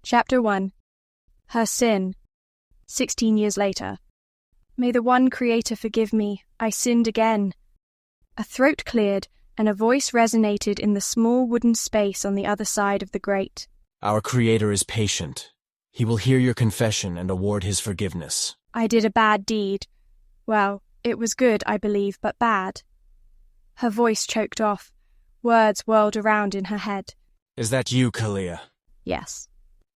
Chapter 1. Her Sin. 16 years later. May the one Creator forgive me, I sinned again. A throat cleared, and a voice resonated in the small wooden space on the other side of the grate. Our Creator is patient. He will hear your confession and award his forgiveness. I did a bad deed. Well, it was good, I believe, but bad. Her voice choked off. Words whirled around in her head. Is that you, Kalea? Yes.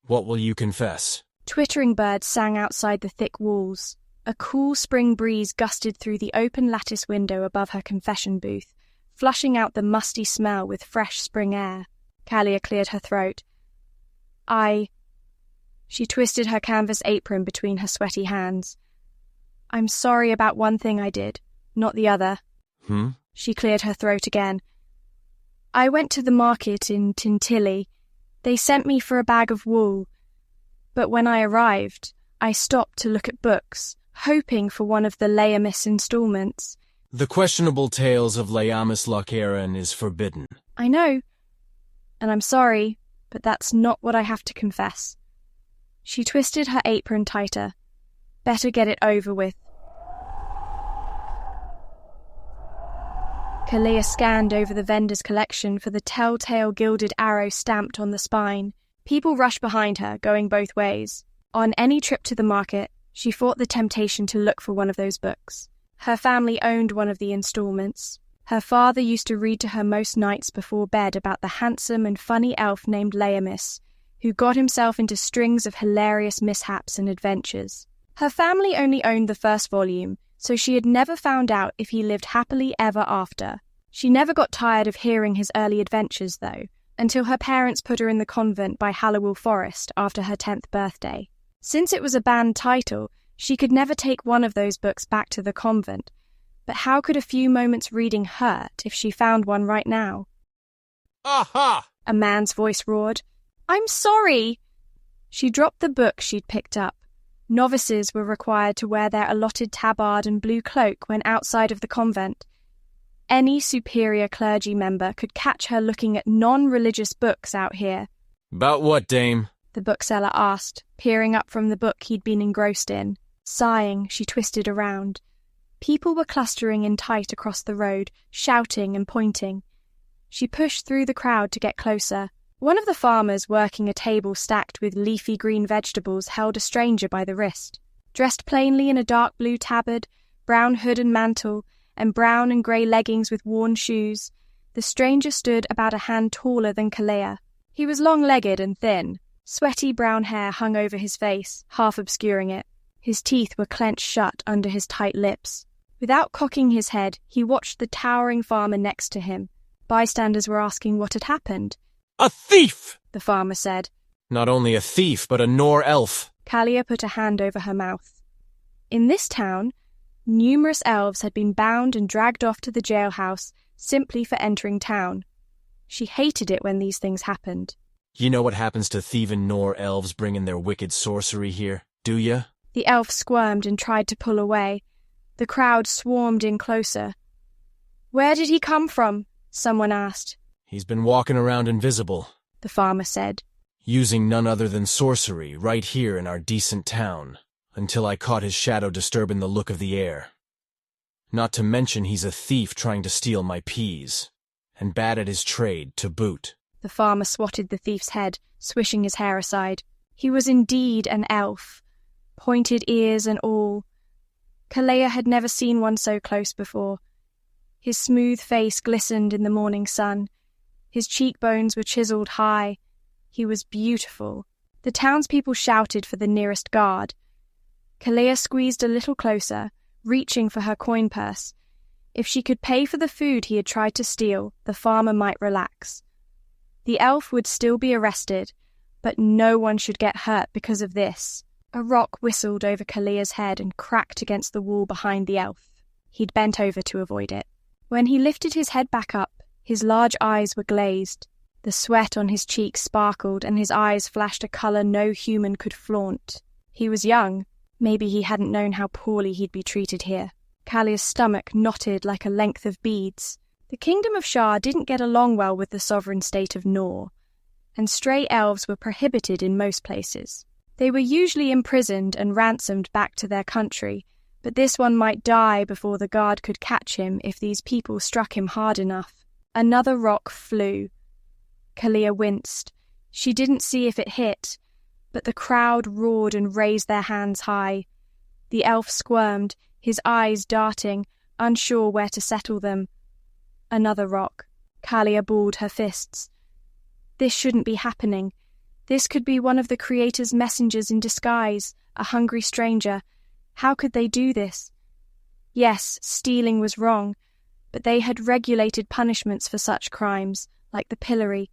What will you confess? Twittering birds sang outside the thick walls. A cool spring breeze gusted through the open lattice window above her confession booth, flushing out the musty smell with fresh spring air. Kalea cleared her throat. She twisted her canvas apron between her sweaty hands. I'm sorry about one thing I did, not the other. She cleared her throat again. I went to the market in Tintilly. They sent me for a bag of wool. But when I arrived, I stopped to look at books, hoping for one of the Layamis installments. The questionable tales of Layamis Locheren is forbidden. I know, and I'm sorry, but that's not what I have to confess. She twisted her apron tighter. Better get it over with. Kalea scanned over the vendor's collection for the telltale gilded arrow stamped on the spine. People rushed behind her, going both ways. On any trip to the market, she fought the temptation to look for one of those books. Her family owned one of the installments. Her father used to read to her most nights before bed about the handsome and funny elf named Layamis, who got himself into strings of hilarious mishaps and adventures. Her family only owned the first volume, so she had never found out if he lived happily ever after. She never got tired of hearing his early adventures, though, until her parents put her in the convent by Hallowell Forest after her 10th birthday. Since it was a banned title, she could never take one of those books back to the convent. But how could a few moments reading hurt if she found one right now? Aha! A man's voice roared. I'm sorry! She dropped the book she'd picked up. Novices were required to wear their allotted tabard and blue cloak when outside of the convent. Any superior clergy member could catch her looking at non-religious books out here. About what, dame? The bookseller asked, peering up from the book he'd been engrossed in. Sighing, she twisted around. People were clustering in tight across the road, shouting and pointing. She pushed through the crowd to get closer. One of the farmers working a table stacked with leafy green vegetables held a stranger by the wrist. Dressed plainly in a dark blue tabard, brown hood and mantle, and brown and grey leggings with worn shoes, the stranger stood about a hand taller than Kalea. He was long-legged and thin. Sweaty brown hair hung over his face, half obscuring it. His teeth were clenched shut under his tight lips. Without cocking his head, he watched the towering farmer next to him. Bystanders were asking what had happened. A thief! The farmer said. Not only a thief, but a Nor elf. Kalea put a hand over her mouth. In this town, numerous elves had been bound and dragged off to the jailhouse simply for entering town. She hated it when these things happened. You know what happens to thieving Nor elves bringing their wicked sorcery here, do ya? The elf squirmed and tried to pull away. The crowd swarmed in closer. Where did he come from? Someone asked. He's been walking around invisible, the farmer said. Using none other than sorcery right here in our decent town, until I caught his shadow disturbing the look of the air. Not to mention he's a thief trying to steal my peas, and bad at his trade to boot. The farmer swatted the thief's head, swishing his hair aside. He was indeed an elf, pointed ears and all. Kalea had never seen one so close before. His smooth face glistened in the morning sun. His cheekbones were chiseled high. He was beautiful. The townspeople shouted for the nearest guard. Kalea squeezed a little closer, reaching for her coin purse. If she could pay for the food he had tried to steal, the farmer might relax. The elf would still be arrested, but no one should get hurt because of this. A rock whistled over Kalea's head and cracked against the wall behind the elf. He'd bent over to avoid it. When he lifted his head back up, his large eyes were glazed. The sweat on his cheeks sparkled and his eyes flashed a colour no human could flaunt. He was young. Maybe he hadn't known how poorly he'd be treated here. Kalea's stomach knotted like a length of beads. The kingdom of Shar didn't get along well with the sovereign state of Nor, and stray elves were prohibited in most places. They were usually imprisoned and ransomed back to their country, but this one might die before the guard could catch him if these people struck him hard enough. Another rock flew. Kalea winced. She didn't see if it hit, but the crowd roared and raised their hands high. The elf squirmed, his eyes darting, unsure where to settle them. Another rock. Kalea balled her fists. This shouldn't be happening. This could be one of the Creator's messengers in disguise, a hungry stranger. How could they do this? Yes, stealing was wrong, but they had regulated punishments for such crimes, like the pillory.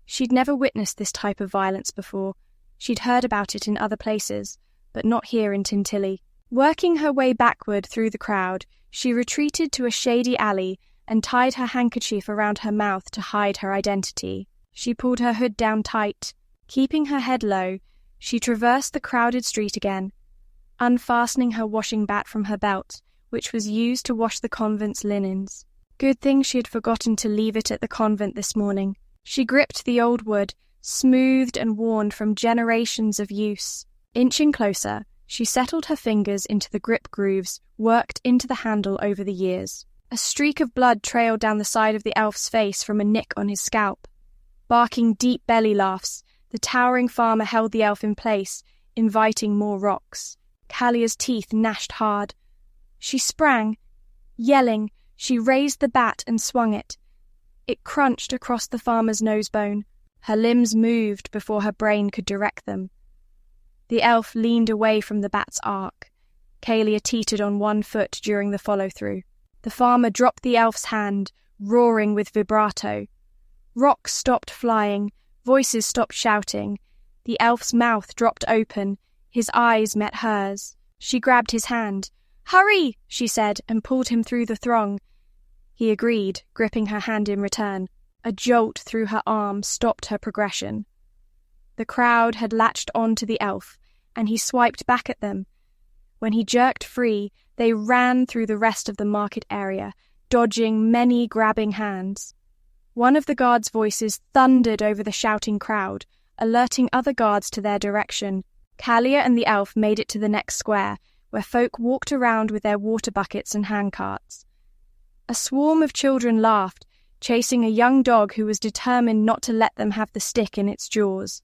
She'd never witnessed this type of violence before. She'd heard about it in other places, but not here in Tintilly. Working her way backward through the crowd, she retreated to a shady alley and tied her handkerchief around her mouth to hide her identity. She pulled her hood down tight. Keeping her head low, she traversed the crowded street again, unfastening her washing bat from her belt, which was used to wash the convent's linens. Good thing she had forgotten to leave it at the convent this morning. She gripped the old wood, smoothed and worn from generations of use. Inching closer, she settled her fingers into the grip grooves worked into the handle over the years. A streak of blood trailed down the side of the elf's face from a nick on his scalp. Barking deep belly laughs, the towering farmer held the elf in place, inviting more rocks. Kalea's teeth gnashed hard. She sprang. Yelling, she raised the bat and swung it. It crunched across the farmer's nosebone. Her limbs moved before her brain could direct them. The elf leaned away from the bat's arc. Kalea teetered on one foot during the follow-through. The farmer dropped the elf's hand, roaring with vibrato. Rocks stopped flying, voices stopped shouting. The elf's mouth dropped open, his eyes met hers. She grabbed his hand. "Hurry!" she said, and pulled him through the throng. He agreed, gripping her hand in return. A jolt through her arm stopped her progression. The crowd had latched on to the elf, and he swiped back at them. When he jerked free, they ran through the rest of the market area, dodging many grabbing hands. One of the guards' voices thundered over the shouting crowd, alerting other guards to their direction. Kalea and the elf made it to the next square, where folk walked around with their water buckets and handcarts. A swarm of children laughed, chasing a young dog who was determined not to let them have the stick in its jaws.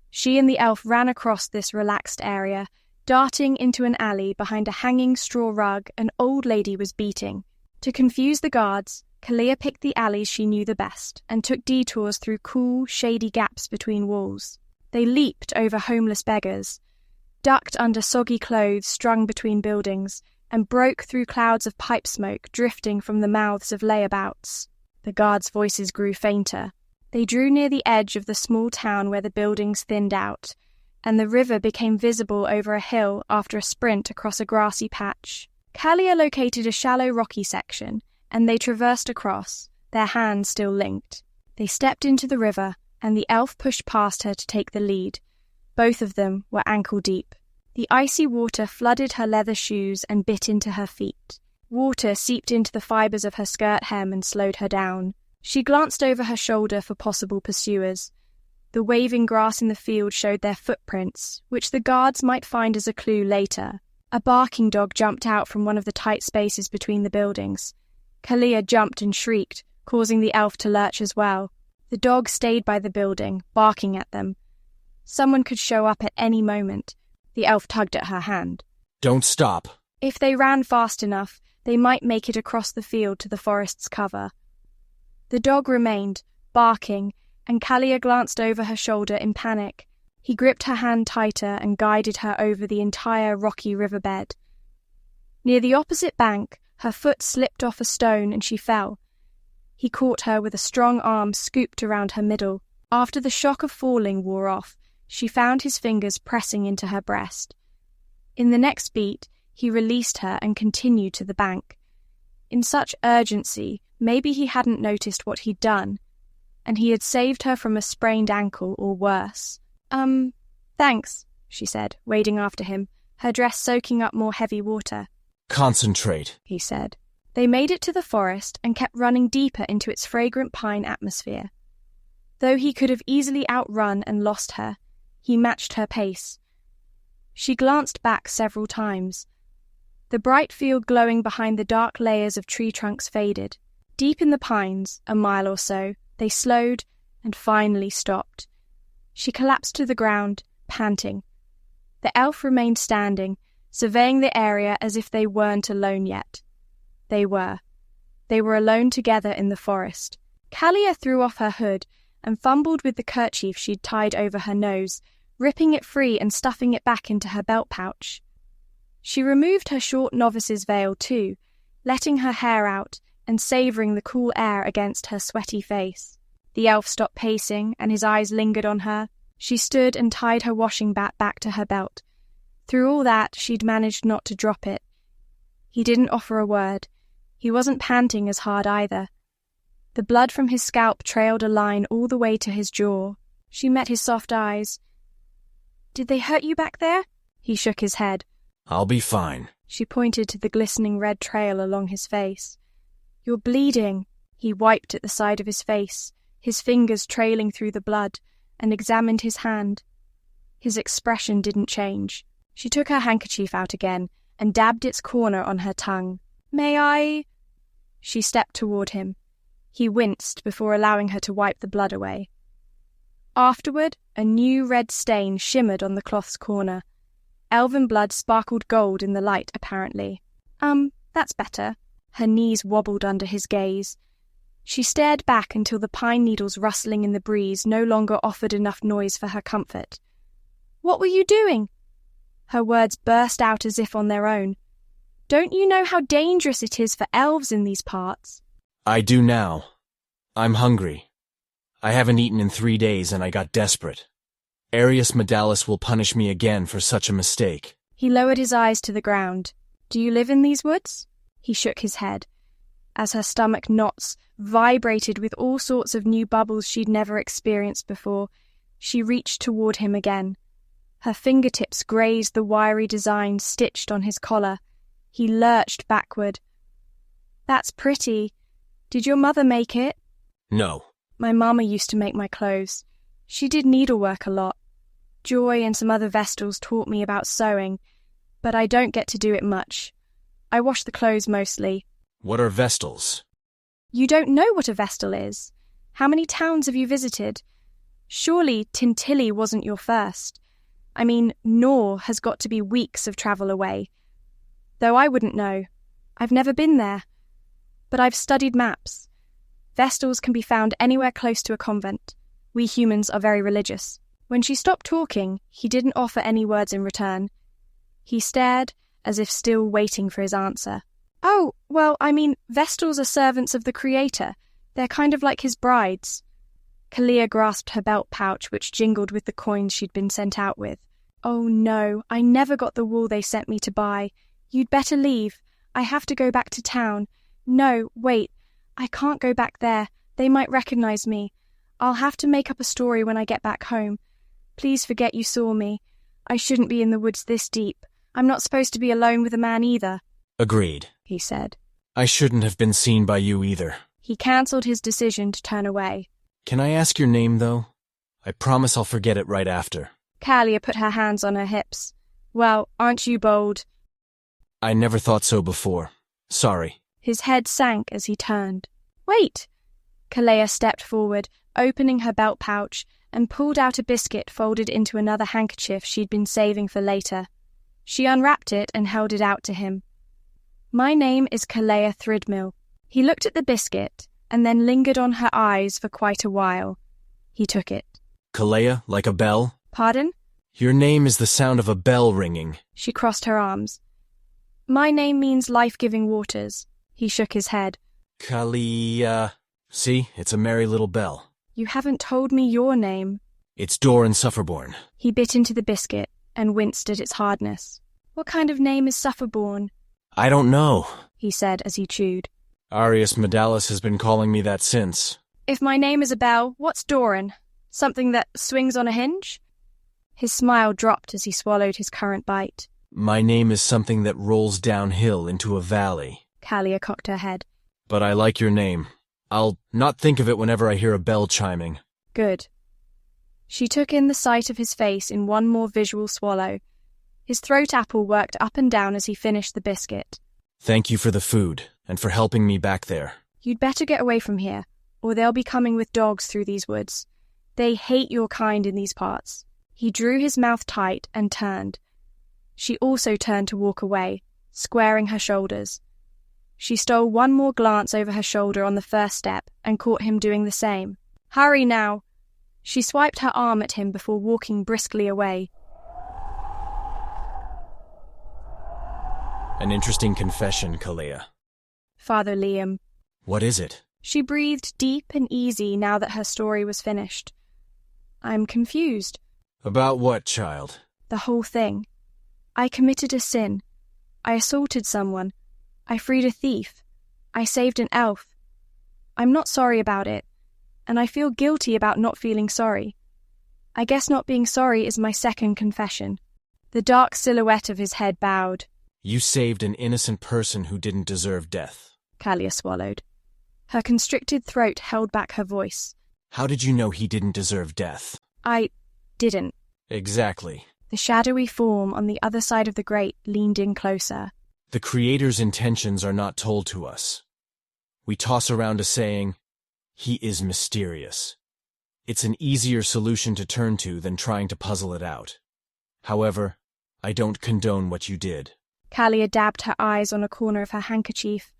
She and the elf ran across this relaxed area, darting into an alley behind a hanging straw rug an old lady was beating. To confuse the guards, Kalea picked the alleys she knew the best and took detours through cool, shady gaps between walls. They leaped over homeless beggars, ducked under soggy clothes strung between buildings, and broke through clouds of pipe smoke drifting from the mouths of layabouts. The guards' voices grew fainter. They drew near the edge of the small town where the buildings thinned out, and the river became visible over a hill after a sprint across a grassy patch. Kalea located a shallow rocky section, and they traversed across, their hands still linked. They stepped into the river, and the elf pushed past her to take the lead. Both of them were ankle-deep. The icy water flooded her leather shoes and bit into her feet. Water seeped into the fibres of her skirt hem and slowed her down. She glanced over her shoulder for possible pursuers. The waving grass in the field showed their footprints, which the guards might find as a clue later. A barking dog jumped out from one of the tight spaces between the buildings. Kalea jumped and shrieked, causing the elf to lurch as well. The dog stayed by the building, barking at them. Someone could show up at any moment. The elf tugged at her hand. "Don't stop." If they ran fast enough, they might make it across the field to the forest's cover. The dog remained, barking, and Kalea glanced over her shoulder in panic. He gripped her hand tighter and guided her over the entire rocky riverbed. Near the opposite bank, her foot slipped off a stone and she fell. He caught her with a strong arm scooped around her middle. After the shock of falling wore off, she found his fingers pressing into her breast. In the next beat, he released her and continued to the bank. In such urgency, maybe he hadn't noticed what he'd done, and he had saved her from a sprained ankle or worse. Thanks, she said, wading after him, her dress soaking up more heavy water. "Concentrate," he said. They made it to the forest and kept running deeper into its fragrant pine atmosphere. Though he could have easily outrun and lost her, he matched her pace. She glanced back several times. The bright field glowing behind the dark layers of tree trunks faded. Deep in the pines, a mile or so, they slowed and finally stopped. She collapsed to the ground, panting. The elf remained standing, surveying the area as if they weren't alone yet. They were. They were alone together in the forest. Kalea threw off her hood and fumbled with the kerchief she'd tied over her nose, ripping it free and stuffing it back into her belt pouch. She removed her short novice's veil too, letting her hair out and savouring the cool air against her sweaty face. The elf stopped pacing and his eyes lingered on her. She stood and tied her washing bat back to her belt. Through all that, she'd managed not to drop it. He didn't offer a word. He wasn't panting as hard either. The blood from his scalp trailed a line all the way to his jaw. She met his soft eyes. "Did they hurt you back there?" He shook his head. I'll be fine. She pointed to the glistening red trail along his face. "You're bleeding." He wiped at the side of his face, his fingers trailing through the blood, and examined his hand. His expression didn't change. She took her handkerchief out again and dabbed its corner on her tongue. "May I?" She stepped toward him. He winced before allowing her to wipe the blood away. Afterward, a new red stain shimmered on the cloth's corner. Elven blood sparkled gold in the light, apparently. That's better." Her knees wobbled under his gaze. She stared back until the pine needles rustling in the breeze no longer offered enough noise for her comfort. "What were you doing?" Her words burst out as if on their own. "Don't you know how dangerous it is for elves in these parts?" I do now. I'm hungry. I haven't eaten in 3 days and I got desperate. Arius Medalis will punish me again for such a mistake. He lowered his eyes to the ground. "Do you live in these woods?" He shook his head. As her stomach knots vibrated with all sorts of new bubbles she'd never experienced before, she reached toward him again. Her fingertips grazed the wiry design stitched on his collar. He lurched backward. "That's pretty. Did your mother make it?" No. "My mama used to make my clothes. She did needlework a lot. Joy and some other Vestals taught me about sewing, but I don't get to do it much. I wash the clothes mostly." What are Vestals? "You don't know what a Vestal is? How many towns have you visited? Surely Tintilly wasn't your first. I mean, Nor has got to be weeks of travel away. Though I wouldn't know. I've never been there. But I've studied maps. Vestals can be found anywhere close to a convent. We humans are very religious." When she stopped talking, he didn't offer any words in return. He stared, as if still waiting for his answer. "Oh, well, I mean, Vestals are servants of the Creator. They're kind of like his brides." Kalea grasped her belt pouch, which jingled with the coins she'd been sent out with. "Oh no, I never got the wool they sent me to buy. You'd better leave. I have to go back to town. No, wait. I can't go back there. They might recognize me. I'll have to make up a story when I get back home. Please forget you saw me. I shouldn't be in the woods this deep. I'm not supposed to be alone with a man either." Agreed, he said. I shouldn't have been seen by you either. He cancelled his decision to turn away. Can I ask your name, though? I promise I'll forget it right after. Kalea put her hands on her hips. "Well, aren't you bold?" I never thought so before. Sorry. His head sank as he turned. "Wait!" Kalea stepped forward, opening her belt pouch, and pulled out a biscuit folded into another handkerchief she'd been saving for later. She unwrapped it and held it out to him. "My name is Kalea Thridmill." He looked at the biscuit and then lingered on her eyes for quite a while. He took it. Kalea, like a bell? "Pardon?" Your name is the sound of a bell ringing. She crossed her arms. "My name means life-giving waters." He shook his head. Kalea. See, it's a merry little bell. "You haven't told me your name." It's Dorhen Sufferborn. He bit into the biscuit and winced at its hardness. "What kind of name is Sufferborn?" I don't know, he said as he chewed. Arius Medalis has been calling me that since. "If my name is a bell, what's Dorhen? Something that swings on a hinge?" His smile dropped as he swallowed his current bite. My name is something that rolls downhill into a valley. Kalea cocked her head. But I like your name. I'll not think of it whenever I hear a bell chiming. Good. She took in the sight of his face in one more visual swallow. His throat apple worked up and down as he finished the biscuit. Thank you for the food, and for helping me back there. You'd better get away from here, or they'll be coming with dogs through these woods. They hate your kind in these parts. He drew his mouth tight and turned. She also turned to walk away, squaring her shoulders. She stole one more glance over her shoulder on the first step and caught him doing the same. Hurry now! She swiped her arm at him before walking briskly away. An interesting confession, Kalea. Father Liam. What is it? She breathed deep and easy now that her story was finished. I'm confused. About what, child? The whole thing. I committed a sin. I assaulted someone. I freed a thief. I saved an elf. I'm not sorry about it, and I feel guilty about not feeling sorry. I guess not being sorry is my second confession. The dark silhouette of his head bowed. You saved an innocent person who didn't deserve death. Kalea swallowed. Her constricted throat held back her voice. How did you know he didn't deserve death? I didn't. Exactly. The shadowy form on the other side of the grate leaned in closer. The Creator's intentions are not told to us. We toss around a saying, he is mysterious. It's an easier solution to turn to than trying to puzzle it out. However, I don't condone what you did. Kalea dabbed her eyes on a corner of her handkerchief.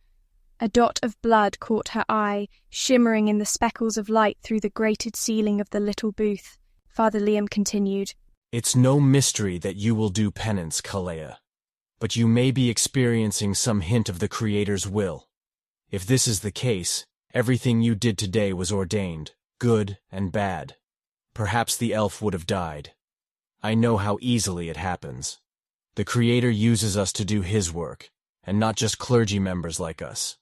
A dot of blood caught her eye, shimmering in the speckles of light through the grated ceiling of the little booth. Father Liam continued. It's no mystery that you will do penance, Kalea. But you may be experiencing some hint of the Creator's will. If this is the case, everything you did today was ordained, good and bad. Perhaps the elf would have died. I know how easily it happens. The Creator uses us to do His work, and not just clergy members like us.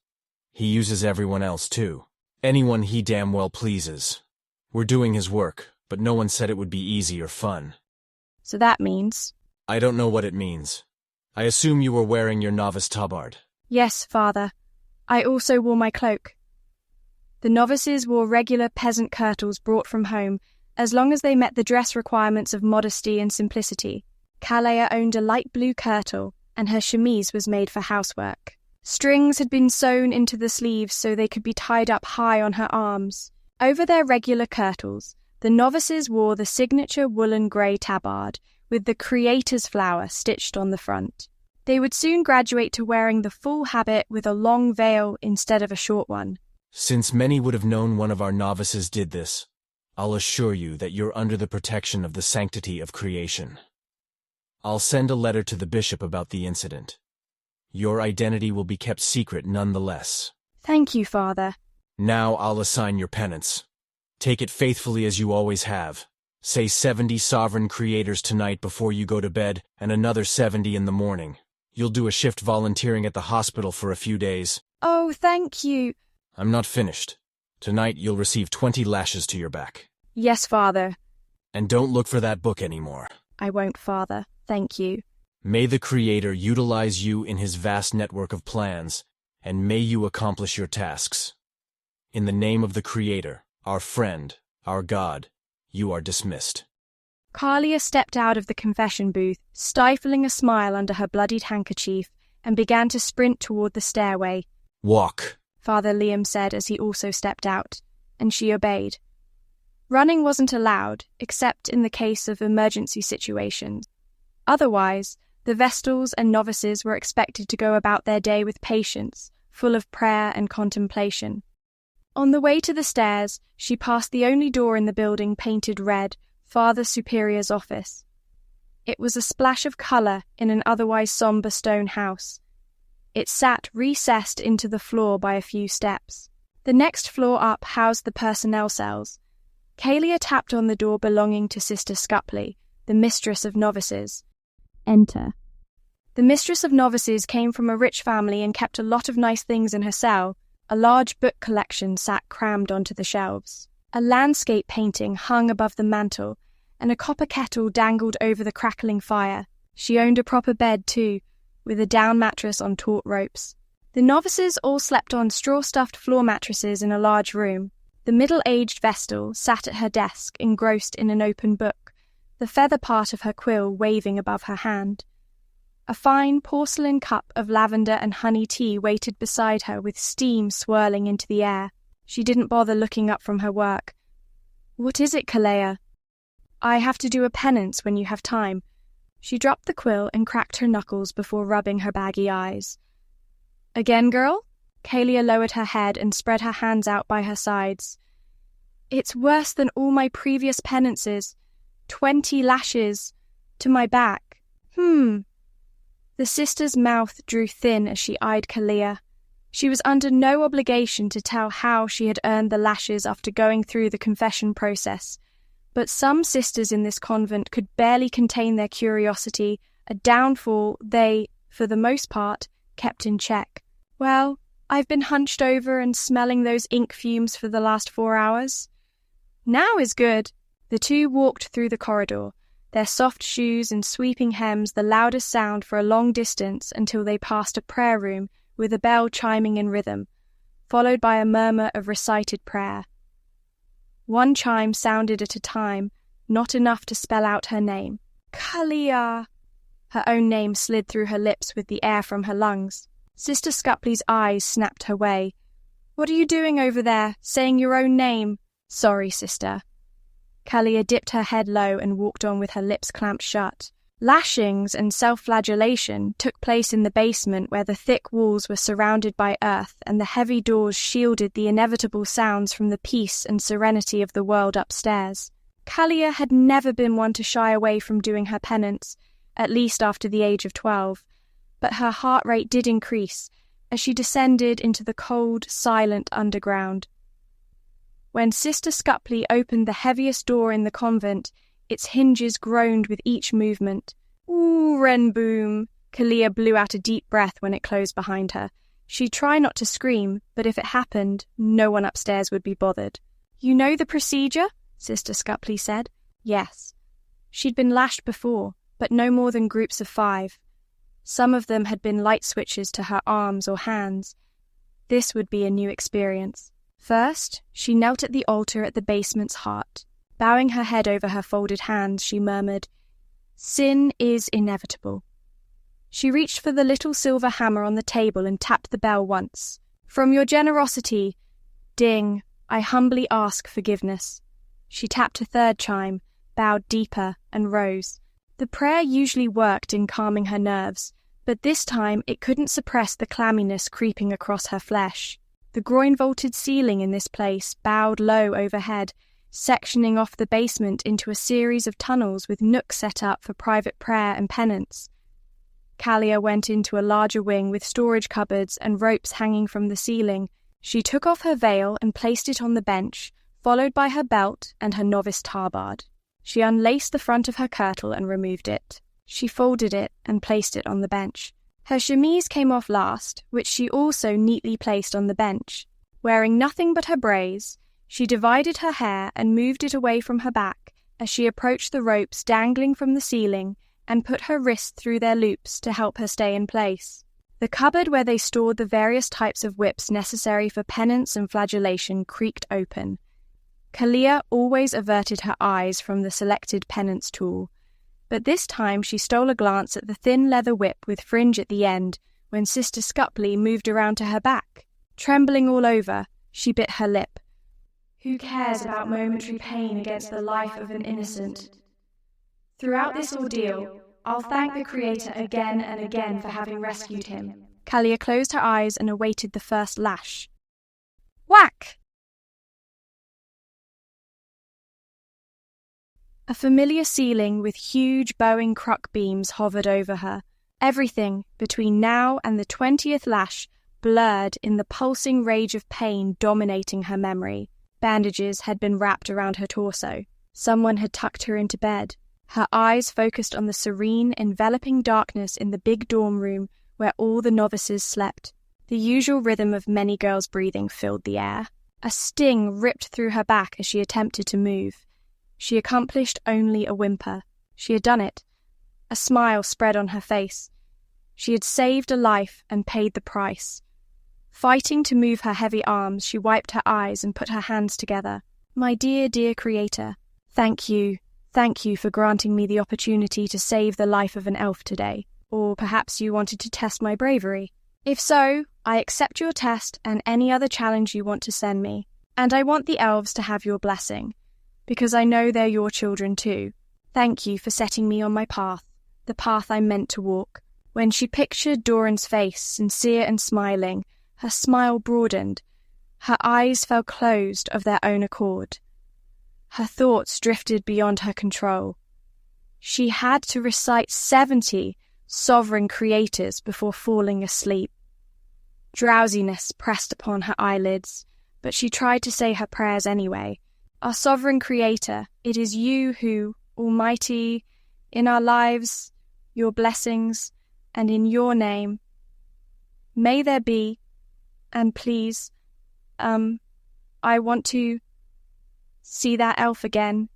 He uses everyone else too. Anyone He damn well pleases. We're doing His work, but no one said it would be easy or fun. So that means? I don't know what it means. I assume you were wearing your novice tabard. Yes, Father. I also wore my cloak. The novices wore regular peasant kirtles brought from home, as long as they met the dress requirements of modesty and simplicity. Kalea owned a light blue kirtle, and her chemise was made for housework. Strings had been sewn into the sleeves so they could be tied up high on her arms. Over their regular kirtles, the novices wore the signature woolen grey tabard, with the Creator's flower stitched on the front. They would soon graduate to wearing the full habit with a long veil instead of a short one. Since many would have known one of our novices did this, I'll assure you that you're under the protection of the sanctity of creation. I'll send a letter to the bishop about the incident. Your identity will be kept secret nonetheless. Thank you, Father. Now I'll assign your penance. Take it faithfully as you always have. Say 70 sovereign creators tonight before you go to bed, and another 70 in the morning. You'll do a shift volunteering at the hospital for a few days. Oh, thank you. I'm not finished. Tonight you'll receive 20 lashes to your back. Yes, Father. And don't look for that book anymore. I won't, Father. Thank you. May the Creator utilize you in His vast network of plans, and may you accomplish your tasks. In the name of the Creator, our friend, our God, you are dismissed. Kalea stepped out of the confession booth, stifling a smile under her bloodied handkerchief, and began to sprint toward the stairway. Walk, Father Liam said as he also stepped out, and she obeyed. Running wasn't allowed, except in the case of emergency situations. Otherwise, the Vestals and novices were expected to go about their day with patience, full of prayer and contemplation. On the way to the stairs, she passed the only door in the building painted red, Father Superior's office. It was a splash of colour in an otherwise sombre stone house. It sat recessed into the floor by a few steps. The next floor up housed the personnel cells. Kalea tapped on the door belonging to Sister Scupley, the mistress of novices. Enter. The mistress of novices came from a rich family and kept a lot of nice things in her cell. A large book collection sat crammed onto the shelves. A landscape painting hung above the mantel, and a copper kettle dangled over the crackling fire. She owned a proper bed too, with a down mattress on taut ropes. The novices all slept on straw-stuffed floor mattresses in a large room. The middle-aged Vestal sat at her desk, engrossed in an open book, the feather part of her quill waving above her hand. A fine porcelain cup of lavender and honey tea waited beside her with steam swirling into the air. She didn't bother looking up from her work. "What is it, Kalea?" "I have to do a penance when you have time." She dropped the quill and cracked her knuckles before rubbing her baggy eyes. "Again, girl?" Kalea lowered her head and spread her hands out by her sides. "It's worse than all my previous penances. 20 lashes to my back." The sister's mouth drew thin as she eyed Kalea. She was under no obligation to tell how she had earned the lashes after going through the confession process, but some sisters in this convent could barely contain their curiosity, a downfall they, for the most part, kept in check. "Well, I've been hunched over and smelling those ink fumes for the last 4 hours. Now is good." The two walked through the corridor, their soft shoes and sweeping hems the loudest sound for a long distance until they passed a prayer room with a bell chiming in rhythm, followed by a murmur of recited prayer. One chime sounded at a time, not enough to spell out her name. "Kalea!" Her own name slid through her lips with the air from her lungs. Sister Scupley's eyes snapped her way. "What are you doing over there, saying your own name?" "Sorry, sister." Kalea dipped her head low and walked on with her lips clamped shut. Lashings and self-flagellation took place in the basement where the thick walls were surrounded by earth and the heavy doors shielded the inevitable sounds from the peace and serenity of the world upstairs. Kalea had never been one to shy away from doing her penance, at least after the age of 12, but her heart rate did increase as she descended into the cold, silent underground. When Sister Scupley opened the heaviest door in the convent, its hinges groaned with each movement. "Ooh, Renboom!" Kalea blew out a deep breath when it closed behind her. She'd try not to scream, but if it happened, no one upstairs would be bothered. "You know the procedure?" Sister Scupley said. Yes. She'd been lashed before, but no more than groups of 5. Some of them had been light switches to her arms or hands. This would be a new experience. First, she knelt at the altar at the basement's heart. Bowing her head over her folded hands, she murmured, "Sin is inevitable." She reached for the little silver hammer on the table and tapped the bell once. "From your generosity, ding, I humbly ask forgiveness." She tapped a third chime, bowed deeper, and rose. The prayer usually worked in calming her nerves, but this time it couldn't suppress the clamminess creeping across her flesh. The groin-vaulted ceiling in this place bowed low overhead, sectioning off the basement into a series of tunnels with nooks set up for private prayer and penance. Kalea went into a larger wing with storage cupboards and ropes hanging from the ceiling. She took off her veil and placed it on the bench, followed by her belt and her novice tarbard. She unlaced the front of her kirtle and removed it. She folded it and placed it on the bench. Her chemise came off last, which she also neatly placed on the bench. Wearing nothing but her braids, she divided her hair and moved it away from her back as she approached the ropes dangling from the ceiling and put her wrists through their loops to help her stay in place. The cupboard where they stored the various types of whips necessary for penance and flagellation creaked open. Kalea always averted her eyes from the selected penance tool, but this time she stole a glance at the thin leather whip with fringe at the end when Sister Scupley moved around to her back. Trembling all over, she bit her lip. "Who cares about momentary pain against the life of an innocent? Throughout this ordeal, I'll thank the Creator again and again for having rescued him." Kalea closed her eyes and awaited the first lash. Whack! A familiar ceiling with huge bowing crux beams hovered over her. Everything between now and the 20th lash blurred in the pulsing rage of pain dominating her memory. Bandages had been wrapped around her torso. Someone had tucked her into bed. Her eyes focused on the serene, enveloping darkness in the big dorm room where all the novices slept. The usual rhythm of many girls' breathing filled the air. A sting ripped through her back as she attempted to move. She accomplished only a whimper. She had done it. A smile spread on her face. She had saved a life and paid the price. Fighting to move her heavy arms, she wiped her eyes and put her hands together. My dear, dear Creator, thank you. Thank you for granting me the opportunity to save the life of an elf today. Or perhaps you wanted to test my bravery. If so, I accept your test and any other challenge you want to send me. And I want the elves to have your blessing, because I know they're your children too. Thank you for setting me on my path, the path I'm meant to walk. When she pictured Dorhen's face, sincere and smiling, her smile broadened. Her eyes fell closed of their own accord. Her thoughts drifted beyond her control. She had to recite 70 sovereign creators before falling asleep. Drowsiness pressed upon her eyelids, but she tried to say her prayers anyway. Our sovereign Creator, it is you who, Almighty, in our lives, your blessings, and in your name, may there be, and please, I want to see that elf again.